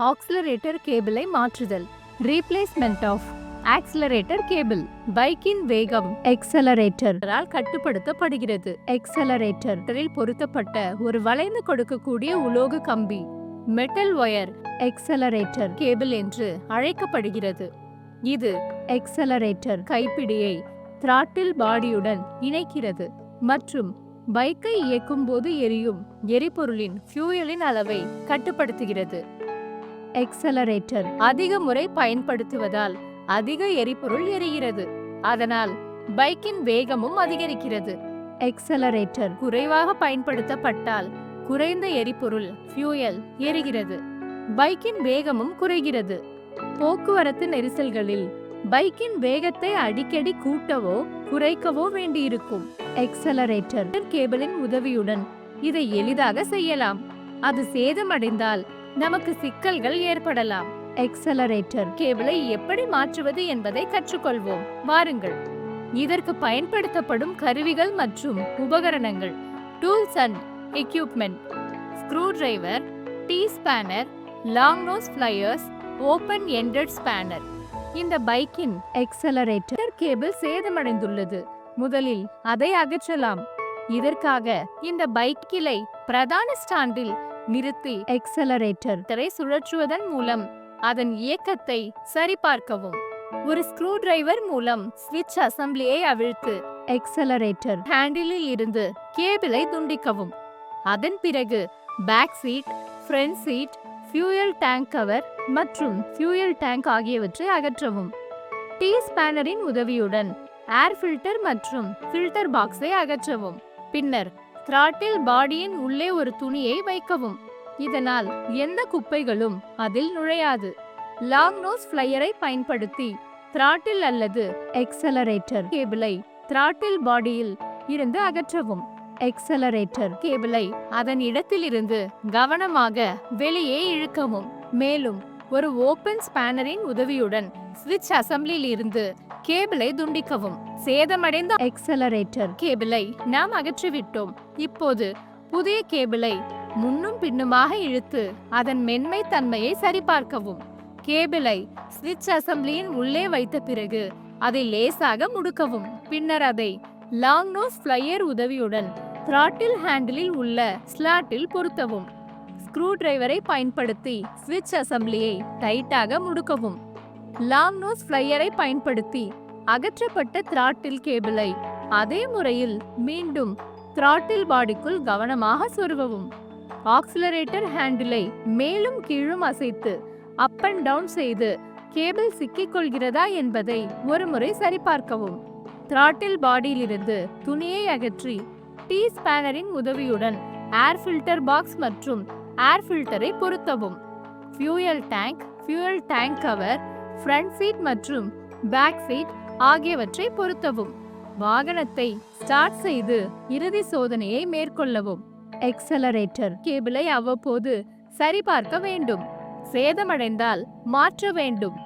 Accelerator கேபிளை மாற்றுதல். Replacement of accelerator cable. பைக்கின் வேகம் எக்ஸலரேட்டரால் கட்டுப்படுத்தப்படுகிறது. எக்ஸலரேட்டரில் பொருத்தப்பட்ட ஒரு வளைந்து கொடுக்கக்கூடிய உலோக கம்பி மெட்டல் ஒயர் எக்ஸலரேட்டர் கேபிள் என்று அழைக்கப்படுகிறது. இது எக்ஸலரேட்டர் கைப்பிடியை த்ராட்டில் பாடியுடன் இணைக்கிறது மற்றும் பைக்கை இயக்கும் போது எரியும் எரிபொருளின் ஃபியூயலின் அளவை கட்டுப்படுத்துகிறது. எக்ஸலரேட்டர் அதிக முறை பயன்படுத்துவதால் அதிக எரிபொருள் எரிகிறது. அதனால் பைக்கின் வேகமும் அதிகரிக்கிறது. எக்ஸலரேட்டர் குறைவாக பயன்படுத்தப்பட்டால் குறைந்த எரிபொருள் ஃபியூயல் எரிகிறது. பைக்கின் வேகமும் குறைகிறது. போக்குவரத்து நெரிசல்களில் பைக்கின் வேகத்தை அடிக்கடி கூட்டவோ குறைக்கவோ வேண்டியிருக்கும். எக்ஸலரேட்டர் கேபிளின் உதவியுடன் இதை எளிதாக செய்யலாம். அது சேதமடைந்தால் நமக்கு சிக்கல்கள் ஏற்படலாம். எக்ஸலரேட்டர் கேபிளை எப்படி மாற்றுவது என்பதை கற்றுக்கொள்வோம். வாருங்கள். இதற்கு பயன்படுத்தப்படும் கருவிகள் மற்றும் உபகரணங்கள். Tools and equipment: screw driver, T spanner, long nose pliers, open ended spanner. இந்த பைக்கின் எக்ஸலரேட்டர் கேபிள் சேதமடைந்துள்ளது. முதலில் அதை அகற்றலாம். இதற்காக இந்த பைக்கிலை பிரதான ஸ்டாண்டில் நிறுத்தி எக்ஸலரேட்டரை சுழற்றுவதன் மூலம் அதன் இயக்கத்தை சரிபார்க்கவும். ஒரு ஸ்க்ரூ டிரைவர் மூலம் ஸ்விட்ச் அசம்பிளியை அவிழ்த்து எக்ஸலரேட்டர் ஹேண்டிலில் இருந்து கேபிளை துண்டிக்கவும். அதன் பிறகு back seat, front seat, fuel tank cover மற்றும் ஃபியூயல் டேங்க் ஆகியவற்றை அகற்றவும். டி ஸ்பேனரின் உதவியுடன் ஏர் ஃபில்டர் மற்றும் ஃபில்டர் பாக்ஸை அகற்றவும். பின்னர் த்ராட்டில் பாடியின் உள்ளே ஒரு துணியை வைக்கவும். இதனால் எந்த குப்பைகளும் அதில் நுழையாது. லாங் நோஸ் பிளையரை பயன்படுத்தி த்ராட்டில் அல்லது எக்ஸலரேட்டர் கேபிளை த்ராட்டில் பாடியில் இருந்து அகற்றவும். எக்ஸலரேட்டர் கேபிளை அதன் இடத்திலிருந்து கவனமாக வெளியே இழுக்கவும். மேலும் ஒரு ஓபன் ஸ்பேனரின் உதவியுடன் ஸ்விட்ச் அசம்பிளியில் இருந்து கேபிளை துண்டிக்கவும். சேதமடைந்த எக்ஸலரேட்டர் கேபிளை நாம் அகற்றிவிட்டோம். இப்போது புதிய கேபிளை முன்னும் பின்னுமாக இழுத்து அதன் மென்மை தன்மையை சரிபார்க்கவும். கேபிளை ஸ்விட்ச் அசம்பிளியின் உள்ளே வைத்த பிறகு அதை லேசாக முடுக்கவும். பின்னர் அதை லாங் நோஸ் பிளையர் உதவியுடன் த்ராட்டில் ஹேண்டிலில் உள்ள ஸ்லாட்டில் பொருத்தவும். ஸ்க்ரூ டிரைவரை பயன்படுத்தி ஸ்விட்ச் அசம்பிளியை டைட்டாக முடுக்கவும். லாங் நோஸ் பிளையரை பயன்படுத்தி அகற்றப்பட்ட த்ராட்டில் கேபிளை அதே முறையில் மீண்டும் த்ராட்டில் பாடிக்குள் கவனமாக சொருகவும். ஆக்சிலரேட்டர் ஹேண்டிலை மேலும் கீழும் அசைத்து அப் அண்ட் டவுன் செய்து கேபிள் சிக்கிக் கொள்கிறதா என்பதை ஒருமுறை சரிபார்க்கவும். த்ராட்டில் பாடியிலிருந்து துணியை அகற்றி டி ஸ்பேனரின் உதவியுடன் ஏர் ஃபில்டர் பாக்ஸ் மற்றும் ஏர் ஃபில்டரை பொருத்தவும். Fuel tank, fuel tank cover, front seat மற்றும் பேக் சீட் ஆகியவற்றை பொருத்தவும். வாகனத்தை ஸ்டார்ட் செய்து இறுதி சோதனையை மேற்கொள்ளவும். எக்ஸலரேட்டர் கேபிளை அவ்வப்போது சரிபார்க்க வேண்டும். சேதமடைந்தால் மாற்ற வேண்டும்.